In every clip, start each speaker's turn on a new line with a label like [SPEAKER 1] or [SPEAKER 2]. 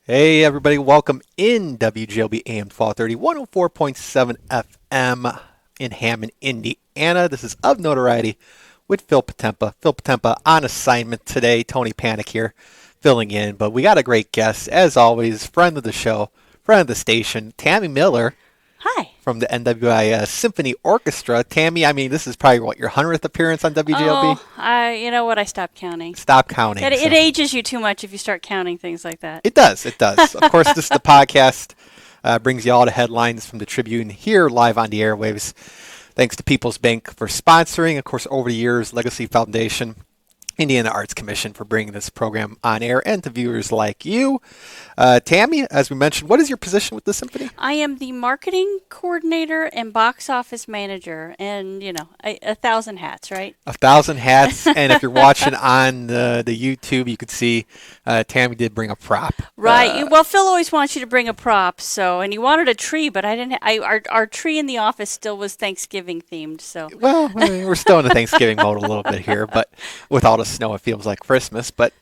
[SPEAKER 1] Hey everybody, welcome in WGLB AM 1230, 104.7 FM in Hammond, Indiana. This is Of Notoriety with Phil Patempa. Phil Patempa on assignment today. Tony Panek here filling in, but we got a great guest, as always, friend of the show, friend of the station, Tammie Miller.
[SPEAKER 2] Hi.
[SPEAKER 1] From the NWI Symphony Orchestra. Tammie, I mean, this is probably, your 100th appearance on WGLB?
[SPEAKER 2] Oh, you know what? I stopped counting.
[SPEAKER 1] Stop counting.
[SPEAKER 2] It ages you too much if you start counting things like that.
[SPEAKER 1] It does. Of course, this is the podcast. Brings you all the headlines from the Tribune here live on the airwaves. Thanks to People's Bank for sponsoring. Of course, over the years, Legacy Foundation, Indiana Arts Commission for bringing this program on air and to viewers like you. Tammie, as we mentioned, what is your position with the Symphony?
[SPEAKER 2] I am the marketing coordinator and box office manager, and, you know, a thousand hats, right?
[SPEAKER 1] 1,000 hats, and if you're watching on the YouTube, you could see Tammie did bring a prop.
[SPEAKER 2] Right. Well, Phil always wants you to bring a prop, and he wanted a tree, but I didn't. Our tree in the office still was Thanksgiving themed, so.
[SPEAKER 1] Well, I mean, we're still in the Thanksgiving mode a little bit here, but with all the snow, it feels like Christmas. But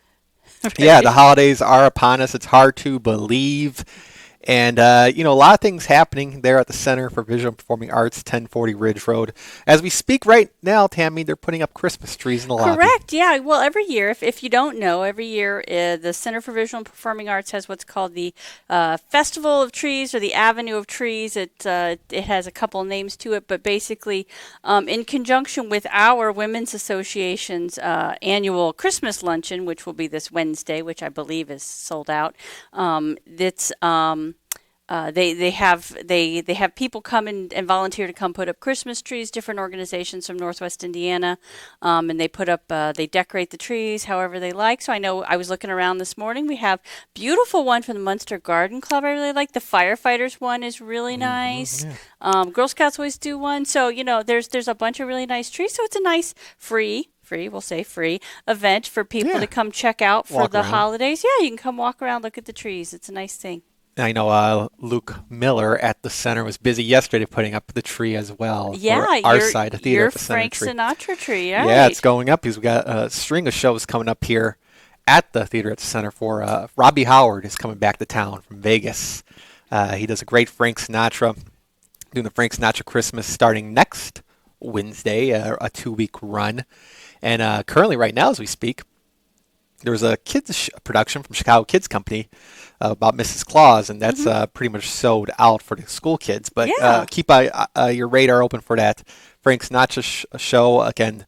[SPEAKER 1] yeah, the holidays are upon us. It's hard to believe. And, a lot of things happening there at the Center for Visual and Performing Arts, 1040 Ridge Road. As we speak right now, Tammie, they're putting up Christmas trees in the lobby.
[SPEAKER 2] Correct, yeah. Well, every year, if you don't know, every year the Center for Visual and Performing Arts has what's called the Festival of Trees or the Avenue of Trees. It has a couple names to it, but basically in conjunction with our Women's Association's annual Christmas luncheon, which will be this Wednesday, which I believe is sold out, they have people come and volunteer to come put up Christmas trees. Different organizations from Northwest Indiana, and they put up they decorate the trees however they like. So I know I was looking around this morning. We have beautiful one from the Munster Garden Club. I really like the firefighters one is really nice. Yeah. Girl Scouts always do one. So there's a bunch of really nice trees. So it's a nice free event for people to come check out for the holidays. Yeah, you can come walk around, look at the trees. It's a nice thing.
[SPEAKER 1] I know Luke Miller at the center was busy yesterday putting up the tree as well.
[SPEAKER 2] Yeah,
[SPEAKER 1] for our side of the theater.
[SPEAKER 2] Your Frank Sinatra tree, right?
[SPEAKER 1] Yeah, it's going up. We've got a string of shows coming up here at the theater at the center for Robbie Howard is coming back to town from Vegas. He does a great Frank Sinatra, doing the Frank Sinatra Christmas starting next Wednesday, a 2-week run. And currently right now as we speak, there was a kids production from Chicago Kids Company about Mrs. Claus, and that's pretty much sold out for the school kids. But keep your radar open for that Frank Sinatra show. Again,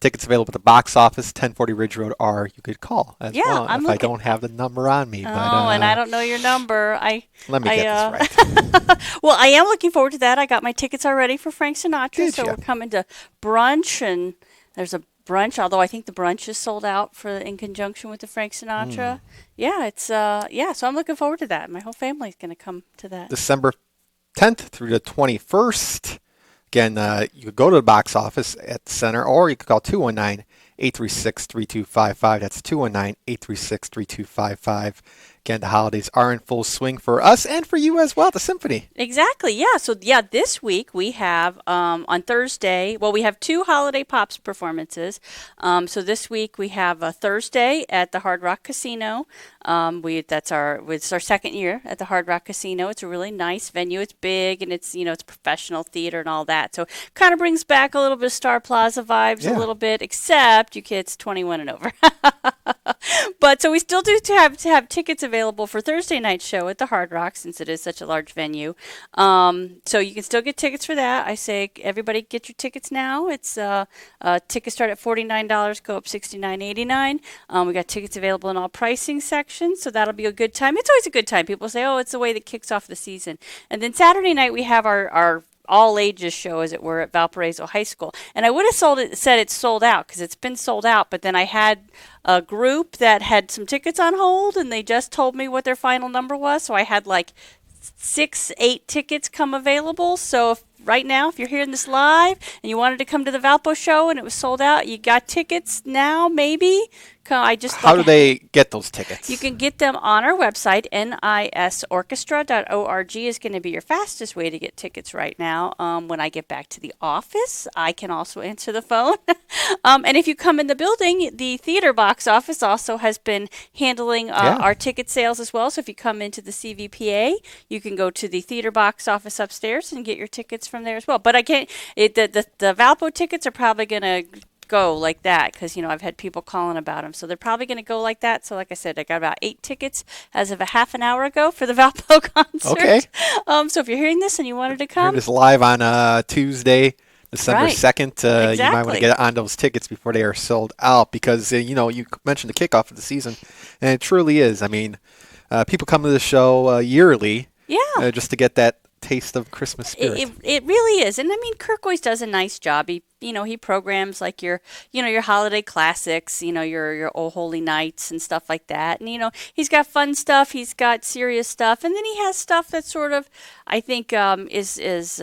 [SPEAKER 1] tickets available at the box office, 1040 Ridge Road, or you could call as well I don't have the number on me.
[SPEAKER 2] And I don't know your number.
[SPEAKER 1] Let me get this right.
[SPEAKER 2] Well, I am looking forward to that. I got my tickets already for Frank Sinatra, so we're coming to brunch, and there's a brunch, although I think the brunch is sold out in conjunction with the Frank Sinatra. Yeah, it's so I'm looking forward to that. My whole family's going to come to that.
[SPEAKER 1] December 10th through the 21st. Again, you could go to the box office at the center, or you could call 219-836-3255. That's 219-836-3255. Again, the holidays are in full swing for us and for you as well, the Symphony.
[SPEAKER 2] Exactly, yeah. So, this week we have on Thursday, we have 2 Holiday Pops performances. So this week we have a Thursday at the Hard Rock Casino. It's our second year at the Hard Rock Casino. It's a really nice venue. It's big, and it's it's professional theater and all that. So kind of brings back a little bit of Star Plaza vibes a little bit, except you kids 21 and over. But so we still do have tickets available for Thursday night show at the Hard Rock, since it is such a large venue. So you can still get tickets for that. I say everybody get your tickets now. It's tickets start at $49, go up $69.89. We got tickets available in all pricing sections, so that'll be a good time. It's always a good time. People say, it's the way that kicks off the season. And then Saturday night we have our all ages show, as it were, at Valparaiso High School. And I would have said it's sold out because it's been sold out, but then I had a group that had some tickets on hold, and they just told me what their final number was. So I had 6-8 tickets come available. So right now, if you're hearing this live and you wanted to come to the Valpo show and it was sold out, you got tickets now, maybe
[SPEAKER 1] How do they get those tickets?
[SPEAKER 2] You can get them on our website. NISorchestra.org is going to be your fastest way to get tickets right now. When I get back to the office, I can also answer the phone. And if you come in the building, the theater box office also has been handling our ticket sales as well. So if you come into the CVPA, you can go to the theater box office upstairs and get your tickets from there as well. But I can't. The Valpo tickets are probably going to go like that because I've had people calling about them, so they're probably going to go like that. So like I said, I got about 8 tickets as of a half an hour ago for the Valpo concert.
[SPEAKER 1] Okay.
[SPEAKER 2] So if you're hearing this and you wanted to come,
[SPEAKER 1] Hear this live on Tuesday, December 2nd.
[SPEAKER 2] Exactly.
[SPEAKER 1] You might want to get on those tickets before they are sold out because you mentioned the kickoff of the season, and it truly is. I mean, people come to the show yearly, just to get that taste of Christmas spirit.
[SPEAKER 2] It really is. And I mean, Kirk always does a nice job. He programs like your holiday classics, your Oh Holy Nights and stuff like that. And, he's got fun stuff. He's got serious stuff. And then he has stuff that sort of, I think, is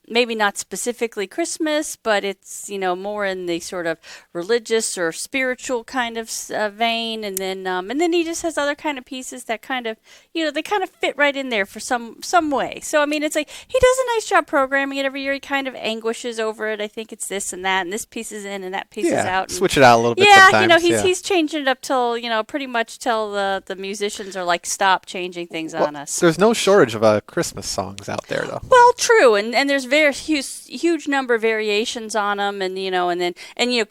[SPEAKER 2] maybe not specifically Christmas, but it's, more in the sort of religious or spiritual kind of vein. And then he just has other kind of pieces that kind of, they kind of fit right in there for some way. So, I mean, it's like he does a nice job programming it every year. He kind of anguishes over it. I think it's this and that, and this piece is in and that piece is out.
[SPEAKER 1] Switch it out a little bit sometimes.
[SPEAKER 2] He's changing it up till, pretty much till the musicians are like, stop changing things on us.
[SPEAKER 1] There's no shortage of Christmas songs out there, though.
[SPEAKER 2] Well, true, and there's very huge number of variations on them, and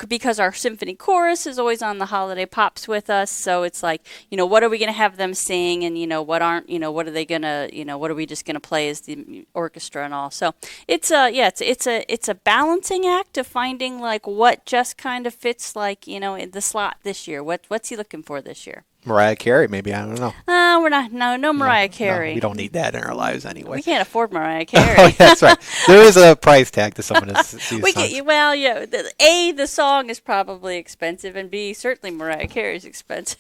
[SPEAKER 2] because our symphony chorus is always on the holiday pops with us, so it's like, what are we going to have them sing, and what aren't, what are they going to, what are we just going to play as the orchestra and all. So it's a balancing act of finding like what just kind of fits like in the slot this year. What's he looking for this year?
[SPEAKER 1] Mariah Carey, maybe. I don't know.
[SPEAKER 2] We're not. No Mariah Carey.
[SPEAKER 1] No, we don't need that in our lives anyway.
[SPEAKER 2] We can't afford Mariah Carey.
[SPEAKER 1] Oh, that's right. There is a price tag to some of these songs.
[SPEAKER 2] The song is probably expensive, and B, certainly Mariah Carey is expensive.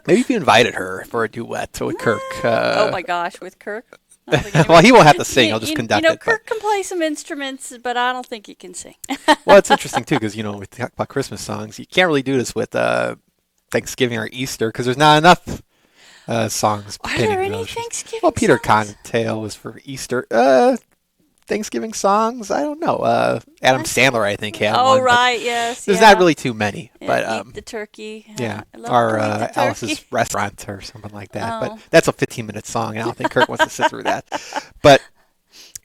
[SPEAKER 1] Maybe if you invited her for a duet with Kirk.
[SPEAKER 2] Oh my gosh, with Kirk.
[SPEAKER 1] Well, he won't have to sing. He'll just conduct it.
[SPEAKER 2] Kirk can play some instruments, but I don't think he can sing.
[SPEAKER 1] Well, it's interesting, too, because, we talk about Christmas songs. You can't really do this with Thanksgiving or Easter because there's not enough songs.
[SPEAKER 2] Are there any Thanksgiving
[SPEAKER 1] Well, Peter
[SPEAKER 2] songs?
[SPEAKER 1] Cottontail was for Easter. Thanksgiving songs? I don't know. Adam Sandler, I think, had one.
[SPEAKER 2] Oh, right, yes.
[SPEAKER 1] There's not really too many. But
[SPEAKER 2] Eat the turkey.
[SPEAKER 1] Yeah.
[SPEAKER 2] Or
[SPEAKER 1] Alice's Restaurant or something like that.
[SPEAKER 2] Oh.
[SPEAKER 1] But that's a 15-minute song, and I don't think Kirk wants to sit through that. But,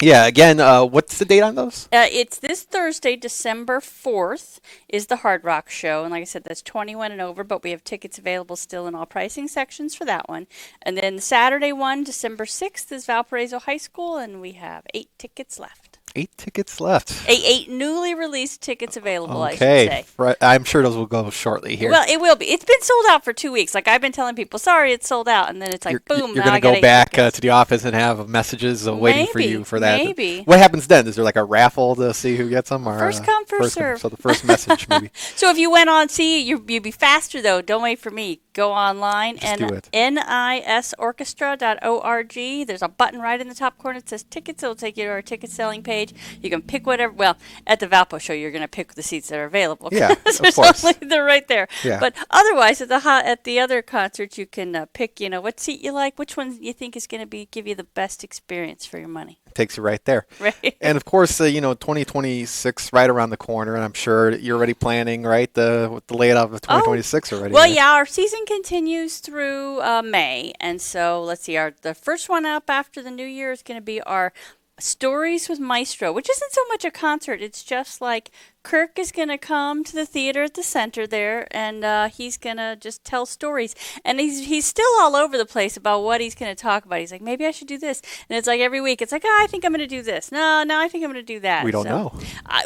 [SPEAKER 1] yeah, again, what's the date on those?
[SPEAKER 2] It's this Thursday, December 4th, is the Hard Rock Show. And like I said, that's 21 and over, but we have tickets available still in all pricing sections for that one. And then the Saturday one, December 6th, is Valparaiso High School, and we have 8 tickets left.
[SPEAKER 1] 8 tickets left.
[SPEAKER 2] 8 newly released tickets available,
[SPEAKER 1] okay.
[SPEAKER 2] I should say.
[SPEAKER 1] I'm sure those will go shortly here.
[SPEAKER 2] Well, it will be. It's been sold out for 2 weeks. Like, I've been telling people, sorry, it's sold out. And then it's like, boom,
[SPEAKER 1] You're
[SPEAKER 2] now
[SPEAKER 1] going to go back to the office and have messages waiting for you for that.
[SPEAKER 2] Maybe.
[SPEAKER 1] What happens then? Is there like a raffle to see who gets them? Or,
[SPEAKER 2] first come, first serve.
[SPEAKER 1] So the first message, maybe.
[SPEAKER 2] So if you went on, you'd be faster, though. Don't wait for me. Go online
[SPEAKER 1] and
[SPEAKER 2] NISorchestra.org. There's a button right in the top corner that says tickets. It'll take you to our ticket selling page. You can pick whatever. Well, at the Valpo show, you're going to pick the seats that are available.
[SPEAKER 1] Yeah, of course.
[SPEAKER 2] They're right there.
[SPEAKER 1] Yeah.
[SPEAKER 2] But otherwise, at the other concerts, you can pick, what seat you like, which one you think is going to give you the best experience for your money.
[SPEAKER 1] Takes you right there.
[SPEAKER 2] Right.
[SPEAKER 1] And of course, 2026 right around the corner, and I'm sure you're already planning, right, with the layout of 2026 already.
[SPEAKER 2] Well,
[SPEAKER 1] right?
[SPEAKER 2] yeah, our season continues through May, and so let's see, the first one up after the new year is going to be our Stories with Maestro, which isn't so much a concert. It's just like Kirk is going to come to the theater at the center there, and he's going to just tell stories. And he's still all over the place about what he's going to talk about. He's like, maybe I should do this. And it's like every week, it's like, I think I'm going to do this. No, I think I'm going to do that.
[SPEAKER 1] We don't know.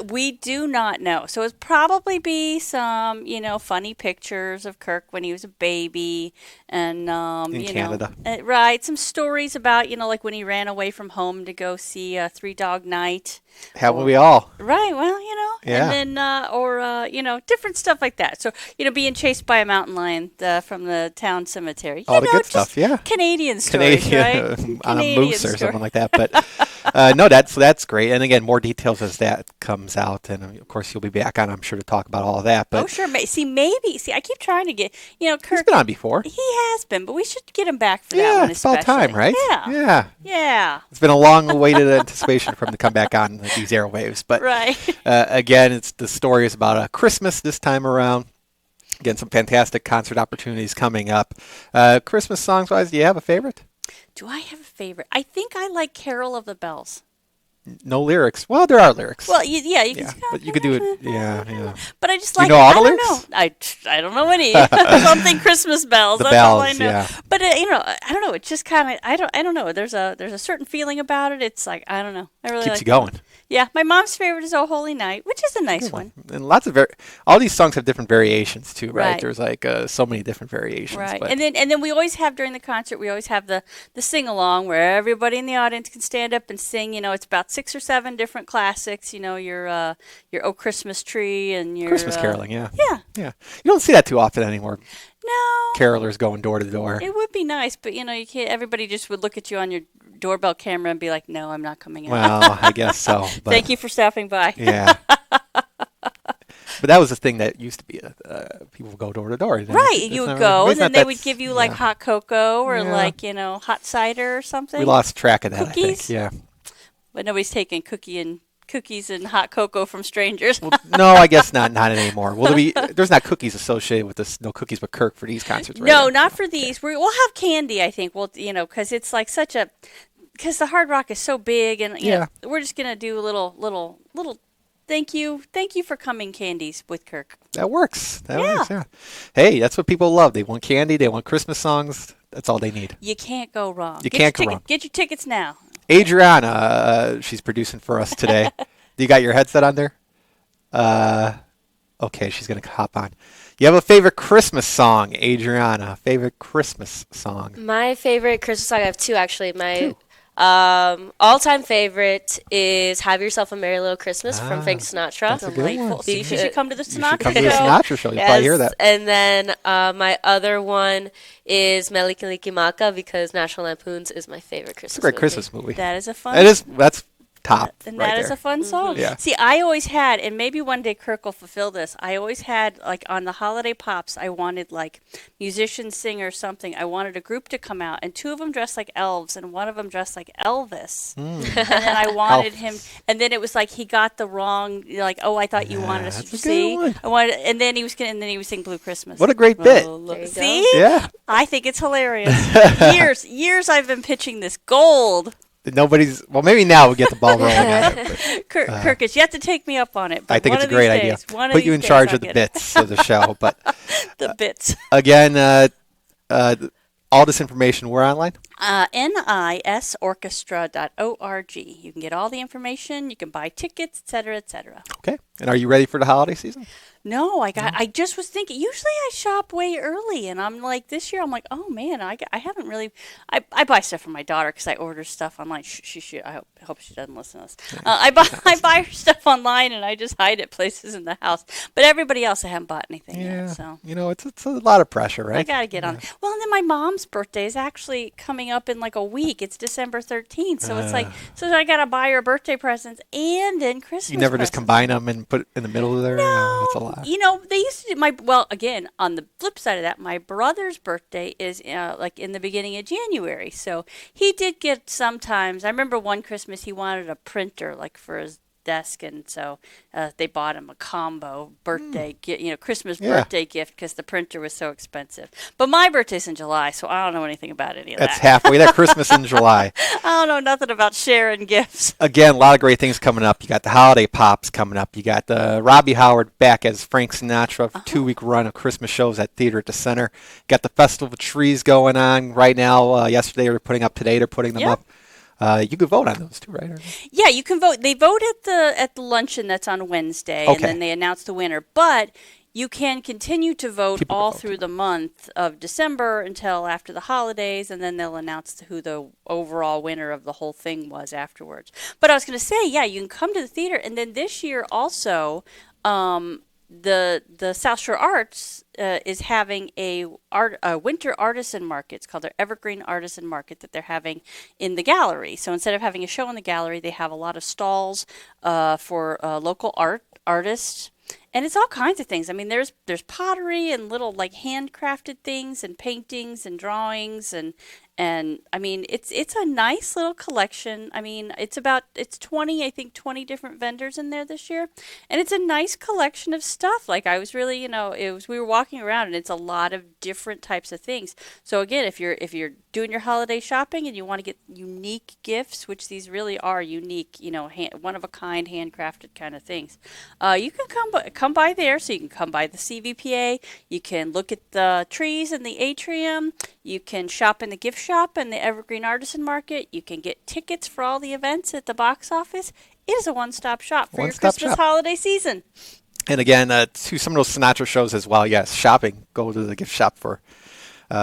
[SPEAKER 2] We do not know. So it'll probably be some, funny pictures of Kirk when he was a baby. And,
[SPEAKER 1] in Canada.
[SPEAKER 2] Right. Some stories about, like when he ran away from home to go see Three Dog Night.
[SPEAKER 1] Haven't we all?
[SPEAKER 2] Right. Well,
[SPEAKER 1] Yeah.
[SPEAKER 2] And then, different stuff like that. So, being chased by a mountain lion from the town cemetery.
[SPEAKER 1] All the good stuff, yeah.
[SPEAKER 2] Canadian stories, right?
[SPEAKER 1] On a moose or something like that. But No, that's great. And again, more details as that comes out, and of course you'll be back on, I'm sure, to talk about all of that. But
[SPEAKER 2] Oh, sure. See, I keep trying to get,
[SPEAKER 1] he's
[SPEAKER 2] Kirk,
[SPEAKER 1] been on before.
[SPEAKER 2] he has been, but we should get him back for that
[SPEAKER 1] Yeah,
[SPEAKER 2] one
[SPEAKER 1] it's about
[SPEAKER 2] especially.
[SPEAKER 1] time, right?
[SPEAKER 2] Yeah.
[SPEAKER 1] Yeah.
[SPEAKER 2] Yeah.
[SPEAKER 1] It's been a long-awaited anticipation for him to come back on these airwaves. But
[SPEAKER 2] Right.
[SPEAKER 1] again, the story is about Christmas this time around. Again, some fantastic concert opportunities coming up. Christmas songs-wise, do you have a favorite?
[SPEAKER 2] Do I have a favorite? I think I like Carol of the Bells.
[SPEAKER 1] No lyrics. Well, there are lyrics.
[SPEAKER 2] Well, you can.
[SPEAKER 1] Yeah, but you could do it. Yeah.
[SPEAKER 2] But I just
[SPEAKER 1] Do you
[SPEAKER 2] like.
[SPEAKER 1] know all the
[SPEAKER 2] I
[SPEAKER 1] lyrics?
[SPEAKER 2] don't know. I don't know any. Something Christmas bells.
[SPEAKER 1] The
[SPEAKER 2] That's all I
[SPEAKER 1] bells,
[SPEAKER 2] know.
[SPEAKER 1] yeah.
[SPEAKER 2] But I don't know. It's just kind of. I don't know. There's a certain feeling about it. It's like I don't know. I really
[SPEAKER 1] Keeps
[SPEAKER 2] like
[SPEAKER 1] you going.
[SPEAKER 2] Yeah, my mom's favorite is "Oh Holy Night," which is a nice one.
[SPEAKER 1] And lots of all these songs have different variations too, right?
[SPEAKER 2] Right.
[SPEAKER 1] There's like so many different variations.
[SPEAKER 2] Right,
[SPEAKER 1] But
[SPEAKER 2] and then we always have during the concert. We always have the sing along where everybody in the audience can stand up and sing. It's about 6 or 7 different classics. Your "Oh Christmas Tree" and your
[SPEAKER 1] Christmas caroling, yeah.
[SPEAKER 2] Yeah.
[SPEAKER 1] You don't see that too often anymore.
[SPEAKER 2] No.
[SPEAKER 1] Carolers going door to door.
[SPEAKER 2] It would be nice, but you can't. Everybody just would look at you on your doorbell camera and be like, "No, I'm not coming in."
[SPEAKER 1] Well, I guess so. But,
[SPEAKER 2] Thank you for stopping by.
[SPEAKER 1] Yeah. But that was the thing that used to be. People would go door to door.
[SPEAKER 2] Right, you would go, and then they would give you like
[SPEAKER 1] yeah.
[SPEAKER 2] hot cocoa or
[SPEAKER 1] Yeah.
[SPEAKER 2] like hot cider or something.
[SPEAKER 1] We lost track of that.
[SPEAKER 2] Cookies?
[SPEAKER 1] I think. Yeah.
[SPEAKER 2] But nobody's taking cookies and hot cocoa from strangers.
[SPEAKER 1] Well, no, I guess not anymore. Will there be? There's not cookies associated with this. No cookies with Kirk for these concerts, right?
[SPEAKER 2] No, not for these. We'll have candy, I think. Well, because it's like because the Hard Rock is so big, and we're just gonna do a little. Thank you for coming candies with Kirk.
[SPEAKER 1] That works. That works. Yeah. Hey, that's what people love. They want candy. They want Christmas songs. That's all they need.
[SPEAKER 2] You can't go wrong.
[SPEAKER 1] You can't go wrong.
[SPEAKER 2] Get your tickets now.
[SPEAKER 1] Adriana, she's producing for us today. You got your headset on there? Okay, she's going to hop on. You have a favorite Christmas song, Adriana? Favorite Christmas song?
[SPEAKER 3] My favorite Christmas song, I have 2 actually. My
[SPEAKER 1] Two.
[SPEAKER 3] all-time favorite is "Have Yourself a Merry Little Christmas" from Frank Sinatra.
[SPEAKER 1] That's a good one.
[SPEAKER 2] So you should come to the
[SPEAKER 1] You should
[SPEAKER 2] Sinatra
[SPEAKER 1] come to the
[SPEAKER 2] show.
[SPEAKER 1] Sinatra show. You'll probably hear that.
[SPEAKER 3] And then my other one is "Melikilikimaka" because National Lampoon's is my favorite Christmas
[SPEAKER 1] It's a great
[SPEAKER 3] movie.
[SPEAKER 1] Christmas movie.
[SPEAKER 2] That is a fun.
[SPEAKER 1] It is. That's top
[SPEAKER 2] And
[SPEAKER 1] right
[SPEAKER 2] that is
[SPEAKER 1] there.
[SPEAKER 2] a fun song.
[SPEAKER 1] Yeah.
[SPEAKER 2] See, I always had, and maybe one day Kirk will fulfill this. I always had, like, on the holiday pops, I wanted, like, musician, singer, something. I wanted a group to come out, and 2 of them dressed like elves, and one of them dressed like Elvis. And then I wanted him, and then it was like he got the wrong, like, oh, I thought you wanted us
[SPEAKER 1] that's
[SPEAKER 2] to
[SPEAKER 1] a good
[SPEAKER 2] see.
[SPEAKER 1] one.
[SPEAKER 2] I wanted, and then he was sing Blue Christmas.
[SPEAKER 1] What a great bit.
[SPEAKER 3] There you go.
[SPEAKER 2] See?
[SPEAKER 1] Yeah.
[SPEAKER 2] I think it's hilarious. years I've been pitching this gold.
[SPEAKER 1] Well, maybe now we get the ball rolling on it. But
[SPEAKER 2] Kirk, you have to take this up on it. But
[SPEAKER 1] I think
[SPEAKER 2] one
[SPEAKER 1] it's a
[SPEAKER 2] of
[SPEAKER 1] great
[SPEAKER 2] these
[SPEAKER 1] idea.
[SPEAKER 2] days, one
[SPEAKER 1] Put you
[SPEAKER 2] these
[SPEAKER 1] in
[SPEAKER 2] days
[SPEAKER 1] charge
[SPEAKER 2] I'll
[SPEAKER 1] of the
[SPEAKER 2] get it.
[SPEAKER 1] bits of the show. But
[SPEAKER 2] The bits.
[SPEAKER 1] again, all this information, we're online?
[SPEAKER 2] NISorchestra.org. You can get all the information. You can buy tickets, etc., etc.
[SPEAKER 1] Okay. And are you ready for the holiday season?
[SPEAKER 2] No, I just was thinking. Usually I shop way early, and I'm like this year. I'm like, oh man, I haven't really. I buy stuff for my daughter because I order stuff online. I hope she doesn't listen to this. I buy her stuff online, and I just hide it places in the house. But everybody else, I haven't bought anything yet. So
[SPEAKER 1] It's a lot of pressure, right?
[SPEAKER 2] I gotta get on. Well, and then my mom's birthday is actually coming up in like a week. It's December 13th, so it's like I gotta buy her birthday presents and then Christmas.
[SPEAKER 1] You never just
[SPEAKER 2] presents.
[SPEAKER 1] combine them and put it in the middle of there?
[SPEAKER 2] No,
[SPEAKER 1] That's a lot.
[SPEAKER 2] they used to do again, on the flip side of that, my brother's birthday is like in the beginning of January. So he did get sometimes. I remember one Christmas he wanted a printer like for his desk, and so they bought him a combo birthday, Christmas birthday gift because the printer was so expensive. But my birthday's in July, so I don't know anything about any of
[SPEAKER 1] That's
[SPEAKER 2] that.
[SPEAKER 1] halfway there. Christmas in July.
[SPEAKER 2] I don't know nothing about sharing gifts.
[SPEAKER 1] Again, a lot of great things coming up. You got the holiday pops coming up. You got Robbie Howard back as Frank Sinatra for a 2-week run of Christmas shows at Theater at the Center. You got the Festival of Trees going on right now. Yesterday they were putting up. Today they're putting them
[SPEAKER 2] Yep.
[SPEAKER 1] up. You could vote on those too, right?
[SPEAKER 2] Yeah, you can vote. They vote at the luncheon that's on Wednesday, and
[SPEAKER 1] Okay.
[SPEAKER 2] then they announce the winner. But you can continue to vote
[SPEAKER 1] People can
[SPEAKER 2] all
[SPEAKER 1] vote,
[SPEAKER 2] through
[SPEAKER 1] too.
[SPEAKER 2] the month of December until after the holidays, and then they'll announce who the overall winner of the whole thing was afterwards. But I was going to say, yeah, you can come to the theater, and then this year also, the South Shore Arts is having a winter artisan market. It's called their Evergreen Artisan Market that they're having in the gallery. So instead of having a show in the gallery, they have a lot of stalls for local artists. And it's all kinds of things. I mean, there's pottery and little like handcrafted things and paintings and drawings and I mean it's a nice little collection. I mean, it's 20 different vendors in there this year, and it's a nice collection of stuff. Like I was really, we were walking around and it's a lot of different types of things. So again, if you're doing your holiday shopping and you want to get unique gifts, which these really are unique, one of a kind, handcrafted kind of things, you can come by there. So you can come by the CVPA. You can look at the trees in the atrium. You can shop in the gift shop and the Evergreen Artisan Market. You can get tickets for all the events at the box office. It is a one-stop shop for your Christmas holiday season.
[SPEAKER 1] And again, to some of those Sinatra shows as well, yes, shopping. Go to the gift shop for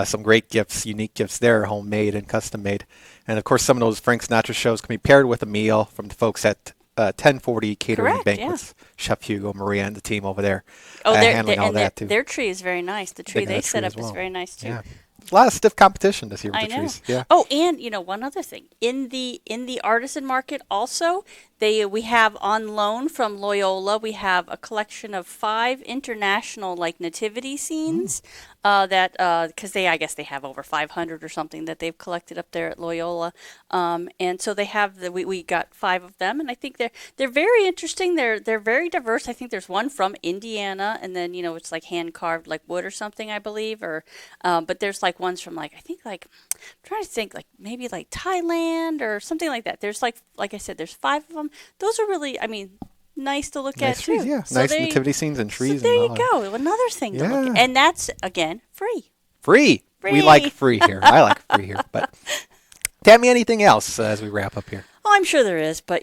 [SPEAKER 1] some great gifts, unique gifts there, homemade and custom made. And of course, some of those Frank Sinatra shows can be paired with a meal from the folks at 1040 Catering and Banquets. Yeah. Chef Hugo, Maria, and the team over there handling all that too.
[SPEAKER 2] Their tree is very nice. The tree they set up is very nice too. Yeah.
[SPEAKER 1] A lot of stiff competition this year with the trees. Yeah.
[SPEAKER 2] Oh, and one other thing in the artisan market also, we have on loan from Loyola. We have a collection of 5 international nativity scenes that because I guess they have over 500 or something that they've collected up there at Loyola, and so they have we got 5 of them, and I think they're very interesting. They're very diverse. I think there's one from Indiana, and then it's like hand carved like wood or something, I believe, or but there's ones from I'm trying to think maybe Thailand or something like that. There's like I said, there's 5 of them. Those are really, nice to look at
[SPEAKER 1] trees,
[SPEAKER 2] too.
[SPEAKER 1] Yeah, so nice nativity scenes and trees.
[SPEAKER 2] So there you go. Another thing to look at, and that's again free.
[SPEAKER 1] Free. We like free here. I like free here. But Tammie, anything else as we wrap up here?
[SPEAKER 2] Oh, I'm sure there is, but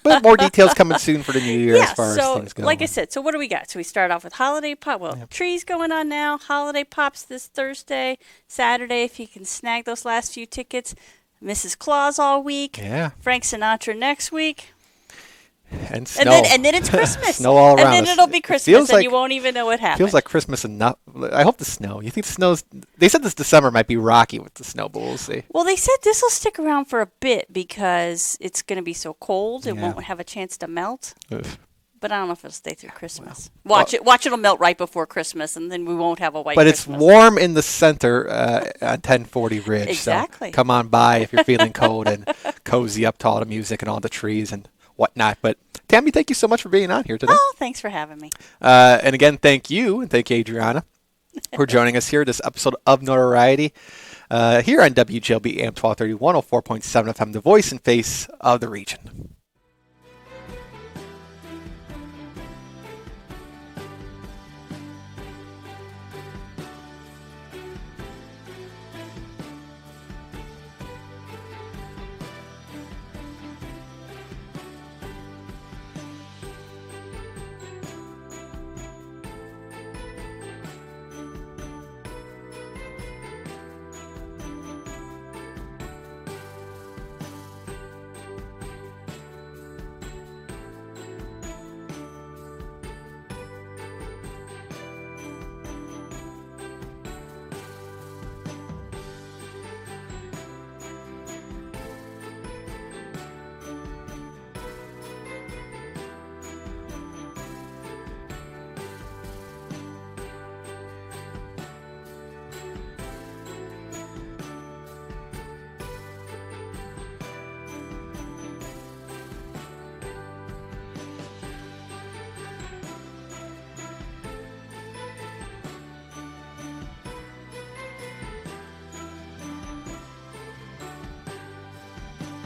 [SPEAKER 1] but more details coming soon for the new year as far as things go.
[SPEAKER 2] Like I said, so what do we got? So we start off with holiday pop. Well, trees going on now. Holiday pops this Thursday, Saturday. If you can snag those last few tickets. Mrs. Claus all week.
[SPEAKER 1] Yeah.
[SPEAKER 2] Frank Sinatra next week.
[SPEAKER 1] And snow.
[SPEAKER 2] And then it's Christmas.
[SPEAKER 1] Snow all around.
[SPEAKER 2] And then it'll be Christmas, and you won't even know what happened.
[SPEAKER 1] Feels like Christmas enough. I hope the snow. You think the snow's... They said this December might be rocky with the snow, but we'll see.
[SPEAKER 2] Well, they said this will stick around for a bit because it's going to be so cold. It won't have a chance to melt. Ugh. But I don't know if it'll stay through Christmas. Watch it'll melt right before Christmas, and then we won't have a white Christmas.
[SPEAKER 1] But it's warm in the center on 1040 Ridge.
[SPEAKER 2] Exactly.
[SPEAKER 1] So come on by if you're feeling cold and cozy up to all the music and all the trees and whatnot. But Tammie, thank you so much for being on here today.
[SPEAKER 2] Oh, thanks for having me.
[SPEAKER 1] And again, thank you, and thank you, Adriana, for joining us here this episode of Notoriety here on WJLB AM 1230, 104.7 FM, the voice and face of the region.